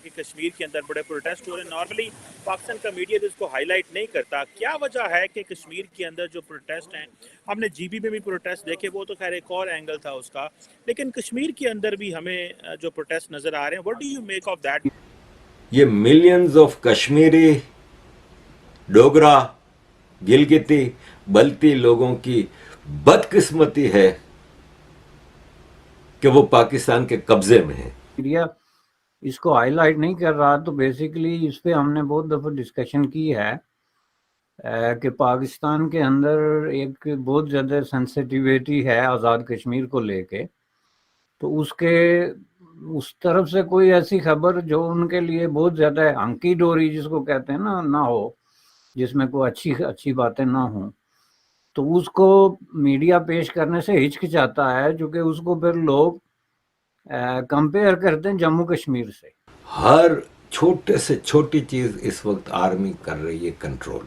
کہ کشمیر کے اندر بڑے پروٹیسٹ ہو رہے ہیں. نارملی پاکستان کا میڈیا جو اس کو ہائی لائٹ نہیں کرتا. کیا وجہ ہے کہ کشمیر کے اندر جو پروٹیسٹ ہیں, ہم نے جی بی میں بھی پروٹیسٹ دیکھے, وہ تو خیر ایک اور اینگل تھا اس کا, لیکن کشمیر کے اندر بھی ہمیں جو پروٹیسٹ نظر آ رہے ہیں, what do you make of that? یہ ملینز آف کشمیری, ڈوگرا, گلگتی, بلتی لوگوں کی بدقسمتی ہے کہ وہ پاکستان کے قبضے میں ہیں. میڈیا اس کو ہائی لائٹ نہیں کر رہا. تو بیسیکلی اس پہ ہم نے بہت دفعہ ڈسکشن کی ہے کہ پاکستان کے اندر ایک بہت زیادہ سینسٹیویٹی ہے آزاد کشمیر کو لے کے. تو اس طرف سے کوئی ایسی خبر جو ان کے لیے بہت زیادہ ہنکی ڈوری جس کو کہتے ہیں نہ ہو, جس میں کوئی اچھی باتیں نہ ہوں, تو اس کو میڈیا پیش کرنے سے ہچکچاتا ہے, چونکہ اس کو پھر لوگ کمپیئر کرتے ہیں جموں کشمیر سے. ہر چھوٹے سے چھوٹی چیز اس وقت آرمی کر رہی ہے کنٹرول.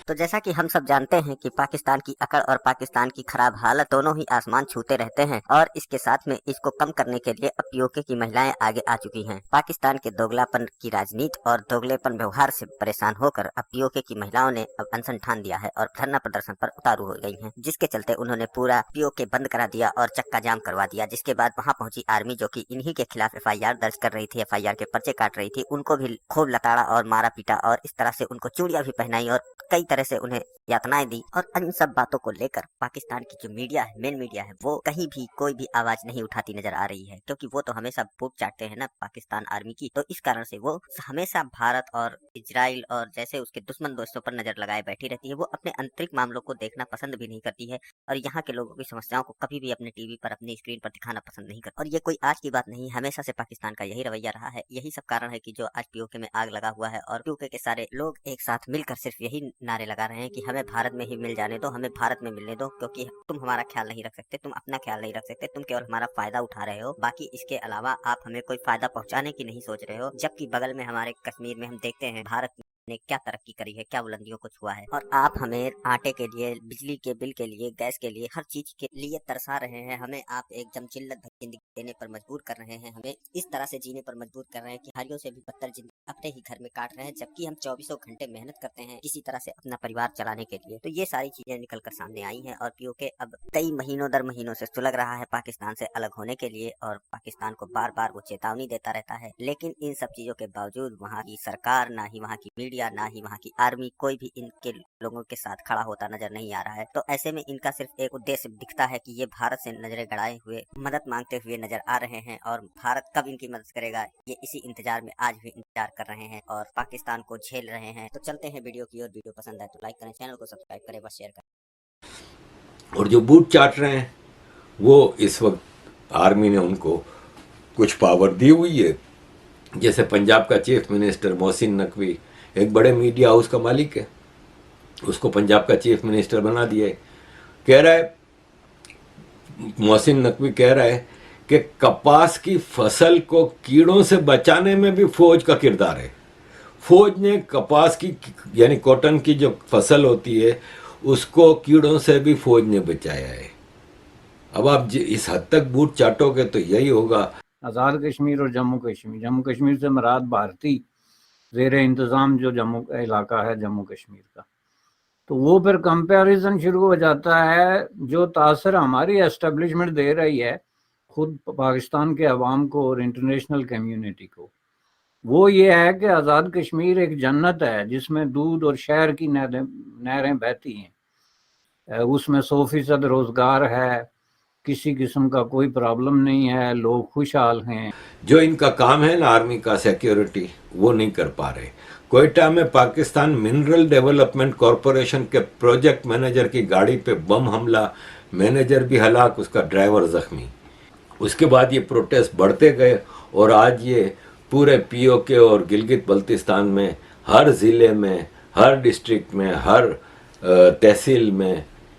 تو جیسا کہ ہم سب جانتے ہیں کہ پاکستان کی اکڑ اور پاکستان کی خراب حالت دونوں ہی آسمان چھوتے رہتے ہیں, اور اس کے ساتھ میں اس کو کم کرنے کے لیے اب پی او کے کی مہیلائیں آگے آ چکی ہیں. پاکستان کے دوگلا پن کی راجنیت اور دوگلے پن ویوہار سے پریشان ہو کر اب پی او کے کی مہیلاؤں نے اب انسن ٹھان دیا ہے اور دھرنا پردرشن پر اتارو ہو گئی ہیں, جس کے چلتے انہوں نے پورا پی او کے بند کرا دیا اور چکا جام کروا دیا. جس کے بعد وہاں پہنچی آرمی جو کہ انہی کے خلاف ایف آئی آر درج کر رہی تھی, ایف آئی آر کے پرچے کاٹ رہی تھی, ان کو بھی خوب لتاڑا اور مارا پیٹا, اور اس طرح سے ان کو چوڑیاں بھی پہنائی اور کئی طرح سے انہیں یاتنائیں دی. اور ان سب باتوں کو لے کر پاکستان کی جو میڈیا ہے, مین میڈیا ہے, وہ کہیں بھی کوئی بھی آواز نہیں اٹھاتی نظر آ رہی ہے, کیونکہ وہ تو ہمیشہ بوٹ چاٹتے ہیں نا پاکستان آرمی کی. تو اس کارن سے وہ ہمیشہ بھارت اور اسرائیل اور جیسے اس کے دشمن دوستوں پر نظر لگائے بیٹھی رہتی ہے. وہ اپنے آنترک معاملوں کو دیکھنا پسند بھی نہیں کرتی ہے, اور یہاں کے لوگوں کی سمسیاؤں کو کبھی بھی اپنے ٹی وی پر, اپنی اسکرین پر دکھانا پسند نہیں کرتی. اور یہ کوئی آج کی بات نہیں, ہمیشہ سے پاکستان کا یہی رویہ رہا ہے. یہی سب کارن ہے کہ جو آج پی او کے میں آگ لگا ہوا ہے, اور پی او کے سارے لوگ ایک ساتھ مل کر صرف یہی نعرے لگا رہے ہیں کہ ہمیں بھارت میں ہی مل جانے دو, ہمیں بھارت میں ملنے دو, کیونکہ تم ہمارا خیال نہیں رکھ سکتے, تم اپنا خیال نہیں رکھ سکتے, تم کیول ہمارا فائدہ اٹھا رہے ہو, باقی اس کے علاوہ آپ ہمیں کوئی فائدہ پہنچانے کی نہیں سوچ رہے ہو. جبکہ بغل میں ہمارے کشمیر میں ہم دیکھتے ہیں بھارت نے کیا ترقی کری ہے, کیا بلندیوں کو چھوا ہے, اور آپ ہمیں آٹے کے لیے, بجلی کے بل کے لیے, گیس کے لیے, ہر چیز کے لیے ترسا رہے ہیں. ہمیں آپ ایک دم چلت زندگی دینے پر مجبور کر رہے ہیں, ہمیں اس طرح سے جینے پر مجبور کر رہے ہیں کہ ہریوں سے بھی بدتر زندگی اپنے ہی گھر میں کاٹ رہے ہیں, جبکہ ہم 24 گھنٹے محنت کرتے ہیں کسی طرح سے اپنا پریوار چلانے کے لیے. تو یہ ساری چیزیں نکل کر سامنے آئی ہیں, اور پی او کے اب کئی مہینوں در مہینوں سے سلگ رہا ہے پاکستان سے الگ ہونے کے لیے, اور پاکستان کو بار بار وہ چیتاونی دیتا رہتا ہے. لیکن ان سب چیزوں کے باوجود وہاں کی سرکار, نہ ہی وہاں کی میڈیا, نہ ہی وہاں کی آرمی, کوئی بھی ان کے لوگوں کے ساتھ کھڑا ہوتا نظر نہیں آ رہا ہے. تو ایسے میں ان کا صرف ایک ادیش دکھتا ہے کہ یہ بھارت سے نظریں گڑائے ہوئے مدد مانگتے ہوئے نظر آ رہے ہیں, اور بھارت کب ان کی مدد کرے گا یہ اسی انتظار میں آج بھی انتظار کر رہے ہیں, اور پاکستان کو جھیل رہے ہیں. تو چلتے ہیں ویڈیو کی, اور ویڈیو پسند ہے تو لائک کریں, چینل کو سبسکرائب کریں, بس شیئر کریں. اور جو بوٹ چاٹ رہے ہیں وہ اس وقت آرمی نے ان کو کچھ پاور دی ہوئی ہے. جیسے پنجاب کا چیف منسٹر محسن نقوی ایک بڑے میڈیا ہاؤس کا مالک ہے, اس کو پنجاب کا چیف منسٹر بنا دیا ہے. کہہ رہا ہے, محسن نقوی کہہ رہا ہے کہ کپاس کی فصل کو کیڑوں سے بچانے میں بھی فوج کا کردار ہے. فوج نے کپاس کی یعنی کاٹن کی جو فصل ہوتی ہے اس کو کیڑوں سے بھی فوج نے بچایا ہے. اب آپ اس حد تک بوٹ چاٹو گے تو یہی ہوگا. آزاد کشمیر اور جموں کشمیر سے مراد بھارتی زیر انتظام جو جموں علاقہ ہے جموں کشمیر کا, تو وہ پھر کمپیریزن شروع ہو جاتا ہے. جو تاثر ہماری اسٹیبلشمنٹ دے رہی ہے خود پاکستان کے عوام کو اور انٹرنیشنل کمیونٹی کو, وہ یہ ہے کہ آزاد کشمیر ایک جنت ہے جس میں دودھ اور شہر کی نہریں بہتی ہیں, اس میں 100% روزگار ہے, کسی قسم کا کوئی پرابلم نہیں ہے, لوگ خوشحال ہیں. جو ان کا کام ہے نا آرمی کا سیکیورٹی, وہ نہیں کر پا رہے. کوئٹہ میں پاکستان منرل ڈیولپمنٹ کارپوریشن کے پروجیکٹ مینیجر کی گاڑی پہ بم حملہ, مینیجر بھی ہلاک, اس کا ڈرائیور زخمی. اس کے بعد یہ پروٹیسٹ بڑھتے گئے, اور آج یہ پورے پی او کے اور گلگت بلتستان میں ہر ضلع میں, ہر ڈسٹرکٹ میں, ہر تحصیل میں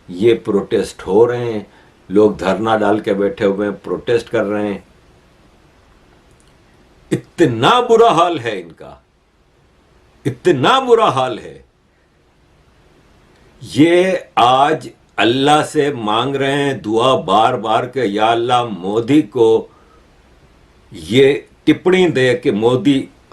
یہ پروٹیسٹ ہو رہے ہیں. لوگ دھرنا ڈال کے بیٹھے ہوئے ہیں, پروٹیسٹ کر رہے ہیں. اتنا برا حال ہے ان کا, اتنا برا حال ہے. یہ آج اللہ سے مانگ رہے ہیں دعا بار بار کہ یا اللہ مودی کو یہ ٹپڑی دے کہ مودی